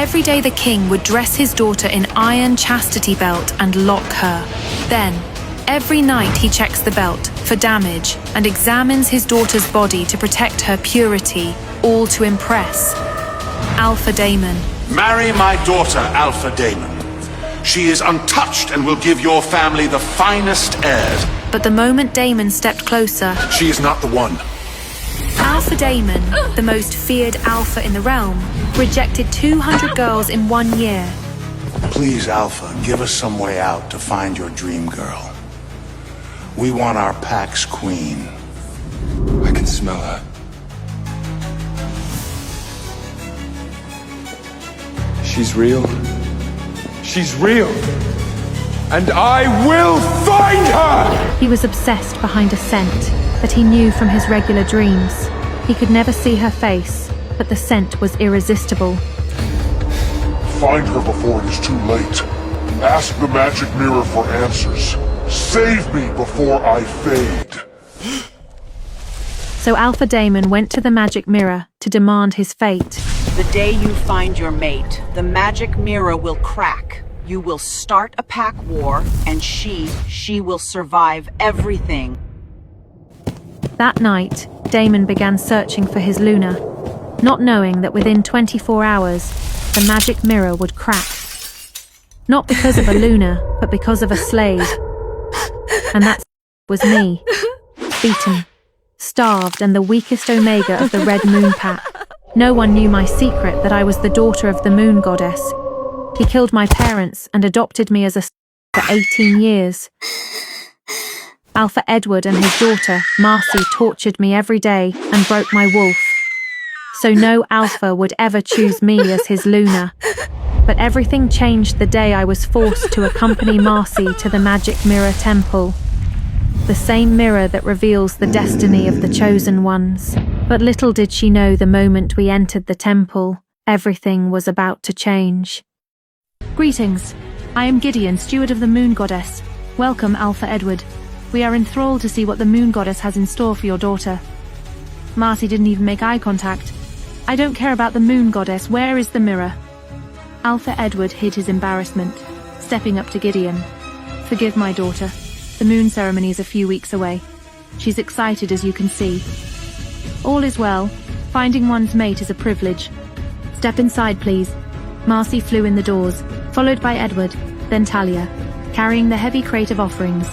Every day the king would dress his daughter in iron chastity belt and lock her. Then, every night he checks the belt for damage and examines his daughter's body to protect her purity, all to impress Alpha Daemon. Marry my daughter, Alpha Daemon. She is untouched and will give your family the finest heirs. But the moment Daemon stepped closer, She is not the one. Alpha Daemon, the most feared alpha in the realm, rejected 200 girls in 1 year. Please, Alpha, give us some way out to find your dream girl. We want our pack's queen. I can smell her. She's real. She's real. And I will find her! He was obsessed behind a scent that he knew from his regular dreams. He could never see her face, but the scent was irresistible. Find her before it is too late. Ask the magic mirror for answers. Save me before I fade. So Alpha Daemon went to the magic mirror to demand his fate. The day you find your mate, the magic mirror will crack. You will start a pack war, and she will survive everything. That night, Daemon began searching for his Luna, not knowing that within 24 hours, the magic mirror would crack. Not because of a Luna, but because of a slave. And that was me. Beaten, starved, and the weakest Omega of the Red Moon Pack. No one knew my secret that I was the daughter of the Moon Goddess. He killed my parents and adopted me as a for 18 years. Alpha Edward and his daughter, Marcy, tortured me every day and broke my wolf. So no Alpha would ever choose me as his Luna. But everything changed the day I was forced to accompany Marcy to the Magic Mirror Temple. The same mirror that reveals the destiny of the chosen ones. But little did she know the moment we entered the temple, everything was about to change. Greetings. I am Gideon, steward of the Moon Goddess. Welcome, Alpha Edward. We are enthralled to see what the Moon Goddess has in store for your daughter. Marcy didn't even make eye contact. I don't care about the Moon Goddess. Where is the mirror? Alpha Edward hid his embarrassment, stepping up to Gideon. Forgive my daughter. The moon ceremony is a few weeks away. She's excited, as you can see. All is well. Finding one's mate is a privilege. Step inside, please. Marcy flew in the doors, followed by Edward, then Talia, carrying the heavy crate of offerings.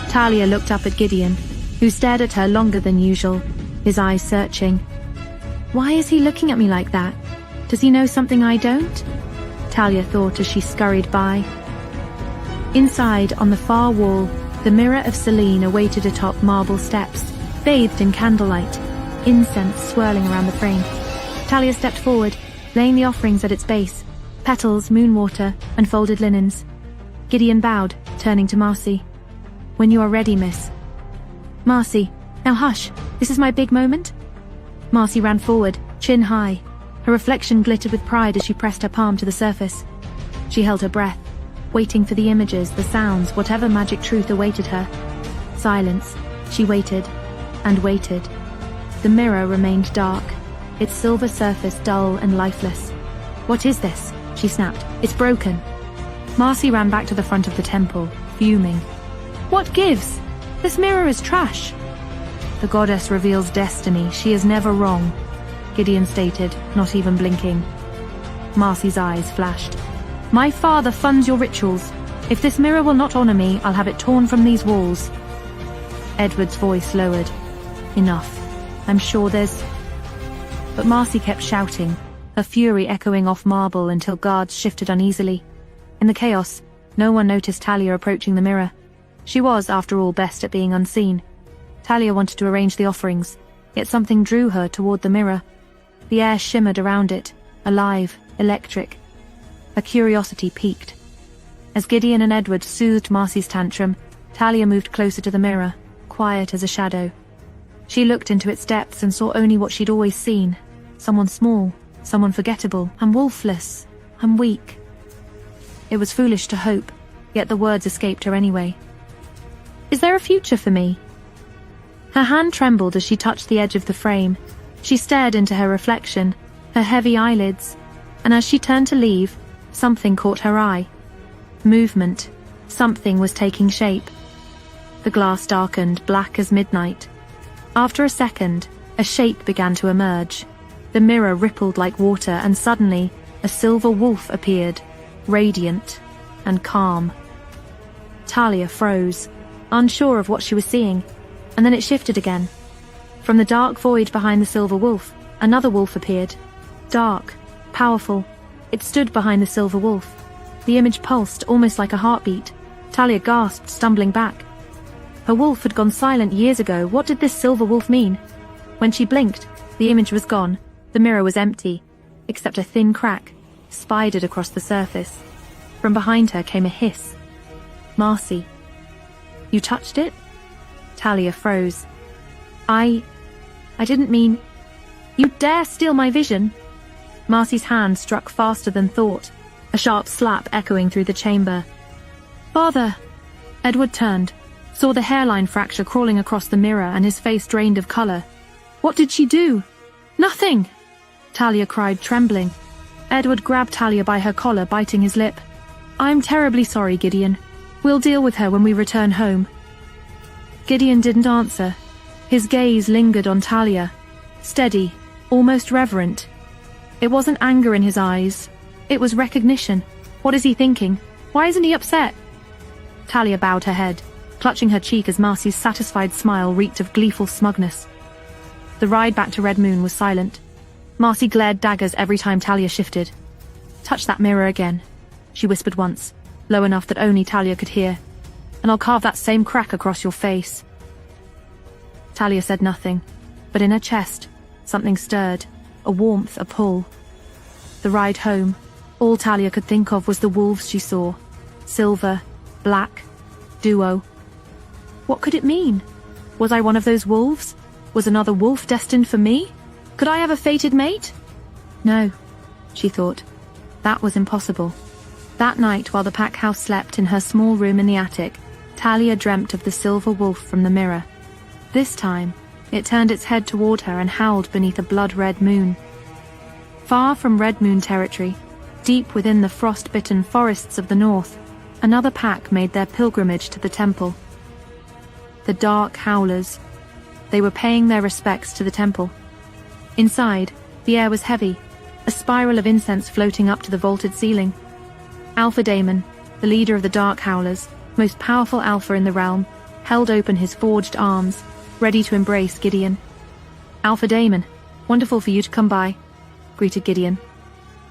Talia looked up at Gideon, who stared at her longer than usual, his eyes searching. Why is he looking at me like that? Does he know something I don't? Talia thought as she scurried by. Inside, on the far wall, the mirror of Selene awaited atop marble steps, bathed in candlelight, incense swirling around the frame. Talia stepped forward, laying the offerings at its base, petals, moon water, and folded linens. Gideon bowed, turning to Marcy. When you are ready, miss. Marcy, now hush, this is my big moment. Marcy ran forward, chin high. Her reflection glittered with pride as she pressed her palm to the surface. She held her breath, waiting for the images, the sounds, whatever magic truth awaited her. Silence. She waited, and waited. The mirror remained dark, its silver surface dull and lifeless. What is this? She snapped. It's broken. Marcy ran back to the front of the temple, fuming. What gives? This mirror is trash. The goddess reveals destiny. She is never wrong, Gideon stated, not even blinking. Marcy's eyes flashed. My father funds your rituals. If this mirror will not honor me, I'll have it torn from these walls. Edward's voice lowered. Enough. I'm sure there's... But Marcy kept shouting, her fury echoing off marble until guards shifted uneasily. In the chaos, no one noticed Talia approaching the mirror. She was, after all, best at being unseen. Talia wanted to arrange the offerings, yet something drew her toward the mirror. The air shimmered around it, alive, electric. Her curiosity piqued. As Gideon and Edward soothed Marcy's tantrum, Talia moved closer to the mirror, quiet as a shadow. She looked into its depths and saw only what she'd always seen. Someone small, someone forgettable. I'm wolfless. I'm weak. It was foolish to hope, yet the words escaped her anyway. Is there a future for me? Her hand trembled as she touched the edge of the frame. She stared into her reflection, her heavy eyelids. and as she turned to leave, something caught her eye. Movement. Something was taking shape. The glass darkened, black as midnight. After a second, a shape began to emerge. The mirror rippled like water, and suddenly, a silver wolf appeared, radiant and calm. Talia froze, unsure of what she was seeing, and then it shifted again. From the dark void behind the silver wolf, another wolf appeared. Dark, powerful. It stood behind the silver wolf. The image pulsed, almost like a heartbeat. Talia gasped, stumbling back. Her wolf had gone silent years ago. What did this silver wolf mean? When she blinked, the image was gone. The mirror was empty, except a thin crack spidered across the surface. From behind her came a hiss. Marcy. You touched it? Talia froze. I didn't mean... You dare steal my vision? Marcy's hand struck faster than thought, a sharp slap echoing through the chamber. Father! Edward turned, saw the hairline fracture crawling across the mirror, and his face drained of color. What did she do? Nothing! Talia cried, trembling. Edward grabbed Talia by her collar, biting his lip. I'm terribly sorry, Gideon. We'll deal with her when we return home. Gideon didn't answer. His gaze lingered on Talia, steady, almost reverent. It wasn't anger in his eyes. It was recognition. What is he thinking? Why isn't he upset? Talia bowed her head, clutching her cheek as Marcy's satisfied smile reeked of gleeful smugness. The ride back to Red Moon was silent. Marcy glared daggers every time Talia shifted. Touch that mirror again, she whispered once, low enough that only Talia could hear, and I'll carve that same crack across your face. Talia said nothing, but in her chest, something stirred, a warmth, a pull. The ride home, all Talia could think of was the wolves she saw. Silver, black, duo. What could it mean? Was I one of those wolves? Was another wolf destined for me? Could I have a fated mate? No, she thought. That was impossible. That night, while the pack house slept in her small room in the attic, Talia dreamt of the silver wolf from the mirror. This time, it turned its head toward her and howled beneath a blood-red moon. Far from Red Moon territory, deep within the frost-bitten forests of the north, another pack made their pilgrimage to the temple. The Dark Howlers. They were paying their respects to the temple. Inside, the air was heavy, a spiral of incense floating up to the vaulted ceiling. Alpha Daemon, the leader of the Dark Howlers, most powerful alpha in the realm, held open his forged arms, ready to embrace Gideon. Alpha Daemon, wonderful for you to come by, greeted Gideon.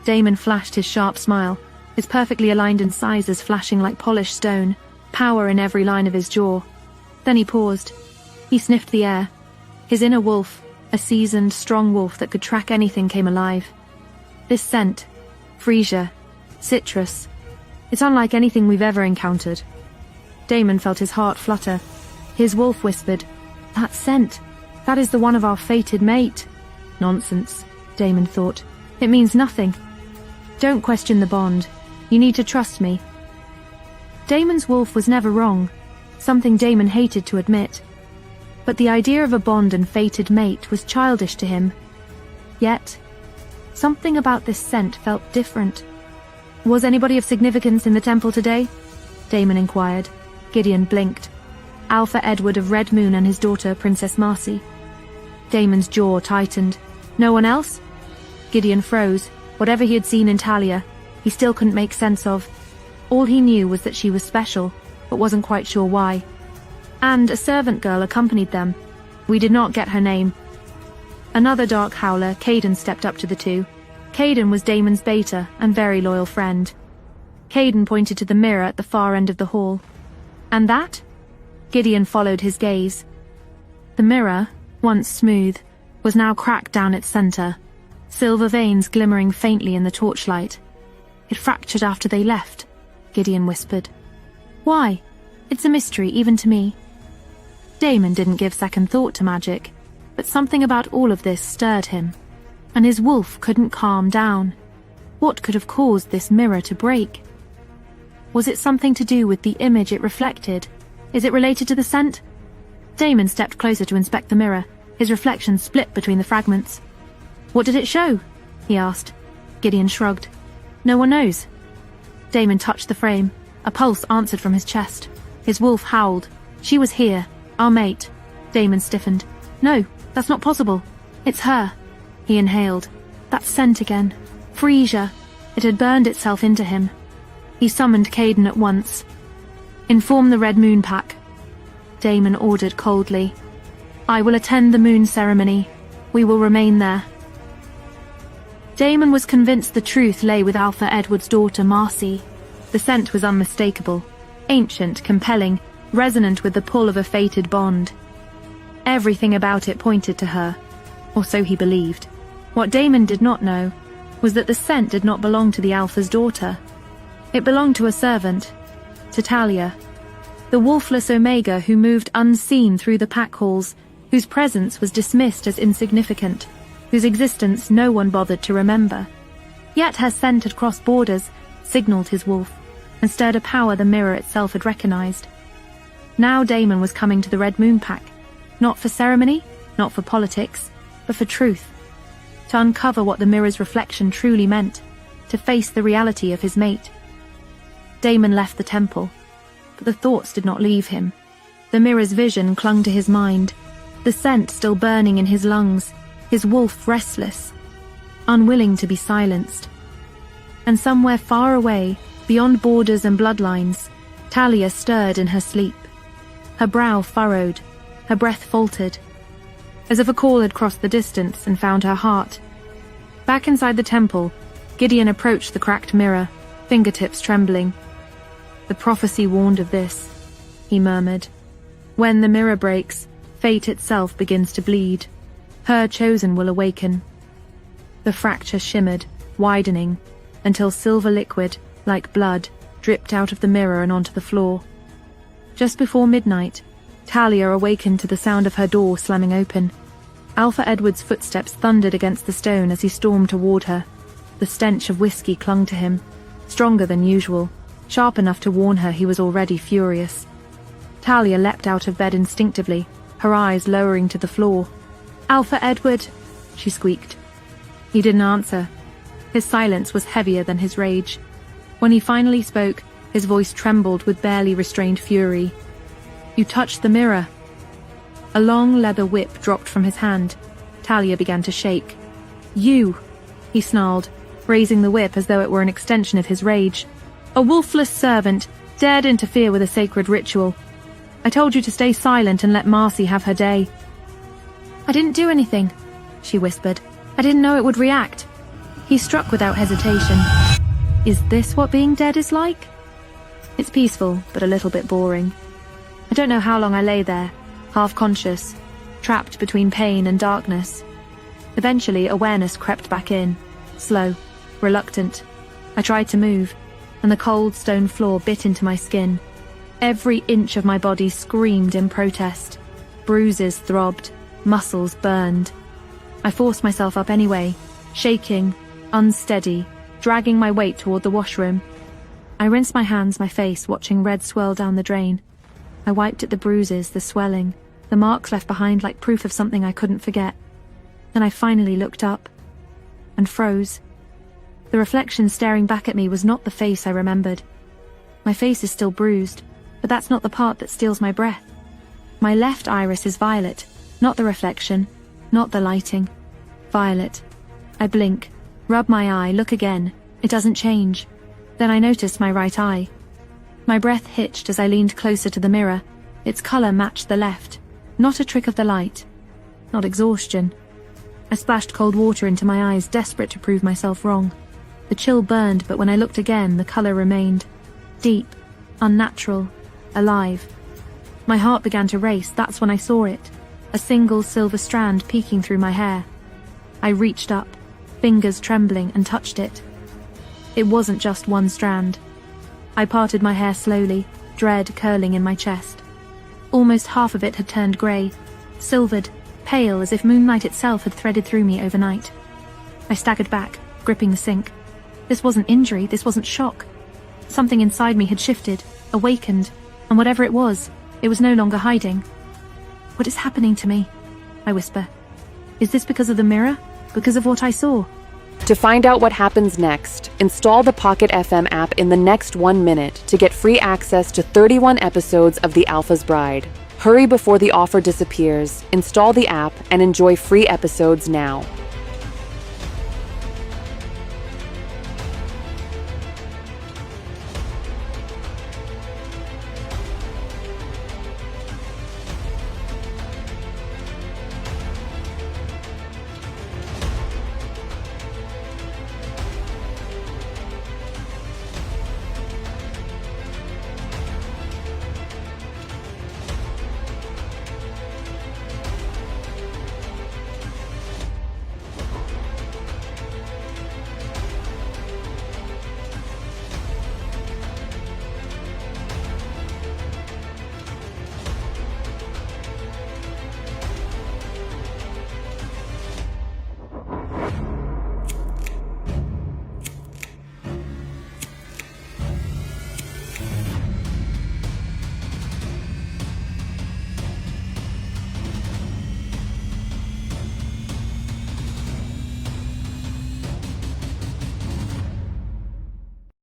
Daemon flashed his sharp smile, his perfectly aligned incisors flashing like polished stone, power in every line of his jaw. Then he paused. He sniffed the air. His inner wolf, a seasoned, strong wolf that could track anything, came alive. This scent, freesia, citrus, it's unlike anything we've ever encountered. Daemon felt his heart flutter. His wolf whispered, that scent, that is the one of our fated mate. Nonsense, Daemon thought. It means nothing. Don't question the bond. You need to trust me. Daemon's wolf was never wrong, something Daemon hated to admit. But the idea of a bond and fated mate was childish to him. Yet, something about this scent felt different. Was anybody of significance in the temple today? Daemon inquired. Gideon blinked. Alpha Edward of Red Moon and his daughter, Princess Marcy. Daemon's jaw tightened. No one else? Gideon froze. Whatever he had seen in Talia, he still couldn't make sense of. All he knew was that she was special, but wasn't quite sure why. And a servant girl accompanied them. We did not get her name. Another Dark Howler, Caden, stepped up to the two. Caden was Daemon's beta and very loyal friend. Caden pointed to the mirror at the far end of the hall. And that? Gideon followed his gaze. The mirror, once smooth, was now cracked down its center, silver veins glimmering faintly in the torchlight. It fractured after they left, Gideon whispered. Why? It's a mystery, even to me. Daemon didn't give second thought to magic, but something about all of this stirred him, and his wolf couldn't calm down. What could have caused this mirror to break? Was it something to do with the image it reflected? Is it related to the scent? Daemon stepped closer to inspect the mirror, his reflection split between the fragments. What did it show? He asked. Gideon shrugged. No one knows. Damon touched the frame. A pulse answered from his chest. His wolf howled. She was here. Our mate. Damon stiffened. No, that's not possible. It's her. He inhaled. That scent again. Frisia. It had burned itself into him. He summoned Caden at once. Inform the Red Moon Pack. Damon ordered coldly. I will attend the moon ceremony. We will remain there. Damon was convinced the truth lay with Alpha Edward's daughter, Marcy. The scent was unmistakable. Ancient, compelling, resonant with the pull of a fated bond. Everything about it pointed to her, or so he believed. What Damon did not know was that the scent did not belong to the Alpha's daughter. It belonged to a servant, to Talia, the wolfless Omega who moved unseen through the pack halls, whose presence was dismissed as insignificant, whose existence no one bothered to remember. Yet her scent had crossed borders, signaled his wolf, and stirred a power the mirror itself had recognized. Now Damon was coming to the Red Moon Pack, not for ceremony, not for politics, but for truth. To uncover what the mirror's reflection truly meant, to face the reality of his mate. Damon left the temple, but the thoughts did not leave him. The mirror's vision clung to his mind, the scent still burning in his lungs, his wolf restless, unwilling to be silenced. And somewhere far away, beyond borders and bloodlines, Talia stirred in her sleep. Her brow furrowed, her breath faltered, as if a call had crossed the distance and found her heart. Back inside the temple, Gideon approached the cracked mirror, fingertips trembling. The prophecy warned of this, he murmured. When the mirror breaks, fate itself begins to bleed. Her chosen will awaken. The fracture shimmered, widening, until silver liquid, like blood, dripped out of the mirror and onto the floor. Just before midnight, Talia awakened to the sound of her door slamming open. Alpha Edward's footsteps thundered against the stone as he stormed toward her. The stench of whiskey clung to him, stronger than usual, sharp enough to warn her he was already furious. Talia leapt out of bed instinctively, her eyes lowering to the floor. "Alpha Edward," she squeaked. He didn't answer. His silence was heavier than his rage. When he finally spoke, his voice trembled with barely restrained fury. "You touched the mirror." A long leather whip dropped from his hand. Talia began to shake. "You," he snarled, raising the whip as though it were an extension of his rage. "A wolfless servant dared interfere with a sacred ritual. I told you to stay silent and let Marcy have her day." "I didn't do anything," she whispered. "I didn't know it would react." He struck without hesitation. "Is this what being dead is like?" "It's peaceful, but a little bit boring." I don't know how long I lay there, half-conscious, trapped between pain and darkness. Eventually, awareness crept back in, slow, reluctant. I tried to move, and the cold stone floor bit into my skin. Every inch of my body screamed in protest. Bruises throbbed, muscles burned. I forced myself up anyway, shaking, unsteady, dragging my weight toward the washroom. I rinsed my hands, my face, watching red swirl down the drain. I wiped at the bruises, the swelling, the marks left behind like proof of something I couldn't forget. Then I finally looked up and froze. The reflection staring back at me was not the face I remembered. My face is still bruised, but that's not the part that steals my breath. My left iris is violet, not the reflection, not the lighting. Violet. I blink, rub my eye, look again. It doesn't change. Then I noticed my right eye. My breath hitched as I leaned closer to the mirror. Its color matched the left. Not a trick of the light. Not exhaustion. I splashed cold water into my eyes, desperate to prove myself wrong. The chill burned, but when I looked again, the color remained. Deep, unnatural, alive. My heart began to race. That's when I saw it. A single silver strand peeking through my hair. I reached up, fingers trembling, and touched it. It wasn't just one strand. I parted my hair slowly, dread curling in my chest. Almost half of it had turned grey, silvered, pale, as if moonlight itself had threaded through me overnight. I staggered back, gripping the sink. This wasn't injury, this wasn't shock. Something inside me had shifted, awakened, and whatever it was no longer hiding. "What is happening to me?" I whisper. "Is this because of the mirror? Because of what I saw?" To find out what happens next, install the Pocket FM app in the next 1 minute to get free access to 31 episodes of The Alpha's Bride. Hurry before the offer disappears, install the app, and enjoy free episodes now.